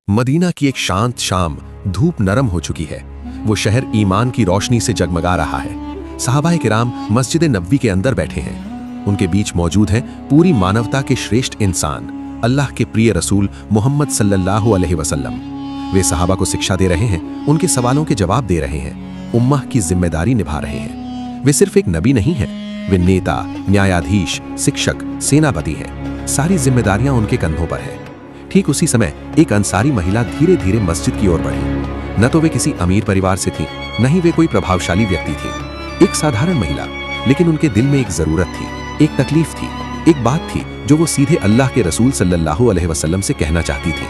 Medina की एक शांत शाम, धूप नरम हो चुकी है। वो शहर ईमान की रोशनी से जगमगा रहा है। सहाबाए किराम मस्जिद नबवी के अंदर बैठे हैं। उनके बीच मौजूद हैं पूरी मानवता के श्रेष्ठ इंसान, अल्लाह के प्रिय रसूल मोहम्मद सल्लल्लाहु अलैहि वसल्लम। वे सहाबा को शिक्षा दे रहे हैं, उनके सवालों के जवाब दे रहे हैं, उम्मह की जिम्मेदारी निभा रहे हैं। वे सिर्फ एक नबी नहीं हैं, वे नेता, न्यायाधीश, शिक्षक, सेनापति हैं। सारी जिम्मेदारियां उनके कंधों पर है। ठीक उसी समय एक अंसारी महिला धीरे धीरे मस्जिद की ओर बढ़ी। न तो वे किसी अमीर परिवार से थी, न ही वे कोई प्रभावशाली व्यक्ति थी। एक साधारण महिला, लेकिन उनके दिल में एक जरूरत थी, एक तकलीफ थी, एक बात थी जो वो सीधे अल्लाह के रसूल सल्लल्लाहु अलैहि वसल्लम से कहना चाहती थी।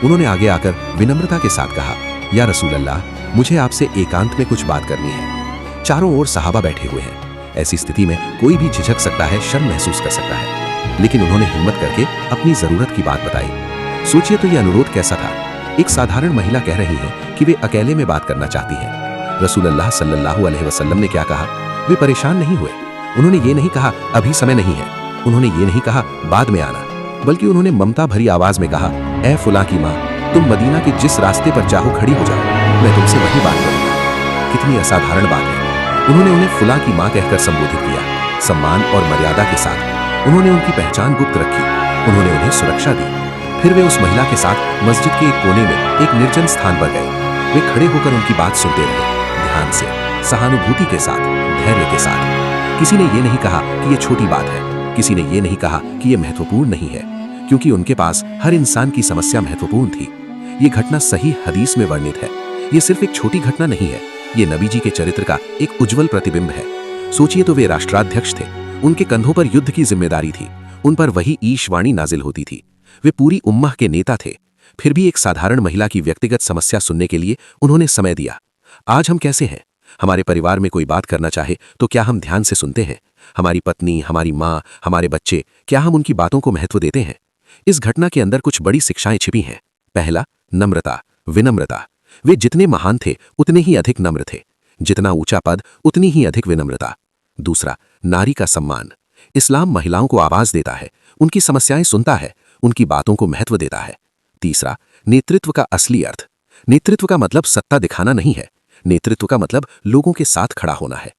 उन्होंने आगे आकर विनम्रता के साथ कहा, या रसूल अल्लाह, मुझे आपसे एकांत में कुछ बात करनी है। चारों ओर सहाबा बैठे हुए हैं। ऐसी स्थिति में कोई भी झिझक सकता है, शर्म महसूस कर सकता है, लेकिन उन्होंने हिम्मत करके अपनी जरूरत की बात बताई। सोचिए तो यह अनुरोध कैसा था। एक साधारण महिला कह रही है कि वे अकेले में बात करना चाहती है। रसूल अल्लाह सल्लल्लाहु अलैहि वसल्लम ने क्या कहा? वे परेशान नहीं हुए। उन्होंने ये नहीं कहा अभी समय नहीं है, उन्होंने ये नहीं कहा बाद में आना, बल्कि उन्होंने ममता भरी आवाज में कहा, ऐ फुला की माँ, तुम मदीना के जिस रास्ते पर चाहो खड़ी हो जाओ, मैं तुमसे वही बात करूंगा। कितनी असाधारण बात है। उन्होंने उन्हें फुला की माँ कहकर संबोधित किया, सम्मान और मर्यादा के साथ। उन्होंने उनकी पहचान गुप्त रखी, उन्होंने उन्हें सुरक्षा दी। फिर वे उस महिला के साथ मस्जिद के एक कोने में एक निर्जन स्थान पर गए। वे खड़े होकर उनकी बात सुनते रहे, ध्यान से, सहानुभूति के साथ, धैर्य के साथ। किसी ने ये नहीं कहा कि ये छोटी बात है, किसी ने ये नहीं कहा कि ये महत्वपूर्ण नहीं है, क्योंकि उनके पास हर इंसान की समस्या महत्वपूर्ण थी। ये घटना सही हदीस में वर्णित है। ये सिर्फ एक छोटी घटना नहीं है, ये नबी जी के चरित्र का एक उज्जवल प्रतिबिंब है। सोचिए तो वे राष्ट्राध्यक्ष थे, उनके कंधों पर युद्ध की जिम्मेदारी थी, उन पर वही ईशवाणी नाजिल होती थी। वे पूरी उम्मह के नेता थे, फिर भी एक साधारण महिला की व्यक्तिगत समस्या सुनने के लिए उन्होंने समय दिया। आज हम कैसे हैं? हमारे परिवार में कोई बात करना चाहे तो क्या हम ध्यान से सुनते हैं? हमारी पत्नी, हमारी माँ, हमारे बच्चे, क्या हम उनकी बातों को महत्व देते हैं? इस घटना के अंदर कुछ बड़ी शिक्षाएं छिपी हैं। पहला, नम्रता, विनम्रता। वे जितने महान थे उतने ही अधिक नम्र थे, जितना ऊंचा पद उतनी ही अधिक विनम्रता। दूसरा, नारी का सम्मान। इस्लाम महिलाओं को आवाज देता है, उनकी समस्याएं सुनता है, उनकी बातों को महत्व देता है। तीसरा, नेतृत्व का असली अर्थ। नेतृत्व का मतलब सत्ता दिखाना नहीं है, नेतृत्व का मतलब लोगों के साथ खड़ा होना है।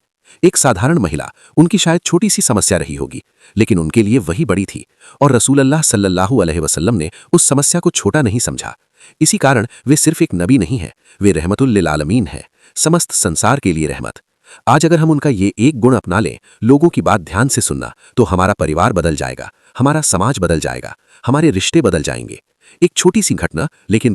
एक साधारण महिला, उनकी शायद छोटी सी समस्या रही होगी, लेकिन उनके लिए वही बड़ी थी, और रसूल अल्लाह सल्लल्लाहु अलैहि वसल्लम ने उस समस्या को छोटा नहीं समझा। इसी कारण वे सिर्फ एक नबी नहीं है, वे रहमतुल लिल आलमीन है, समस्त संसार के लिए रहमत। आज अगर हम उनका ये एक गुण अपना लें, लोगों की बात ध्यान से सुनना, तो हमारा परिवार बदल जाएगा, हमारा समाज बदल जाएगा, हमारे रिश्ते बदल जाएंगे। एक छोटी सी घटना, लेकिन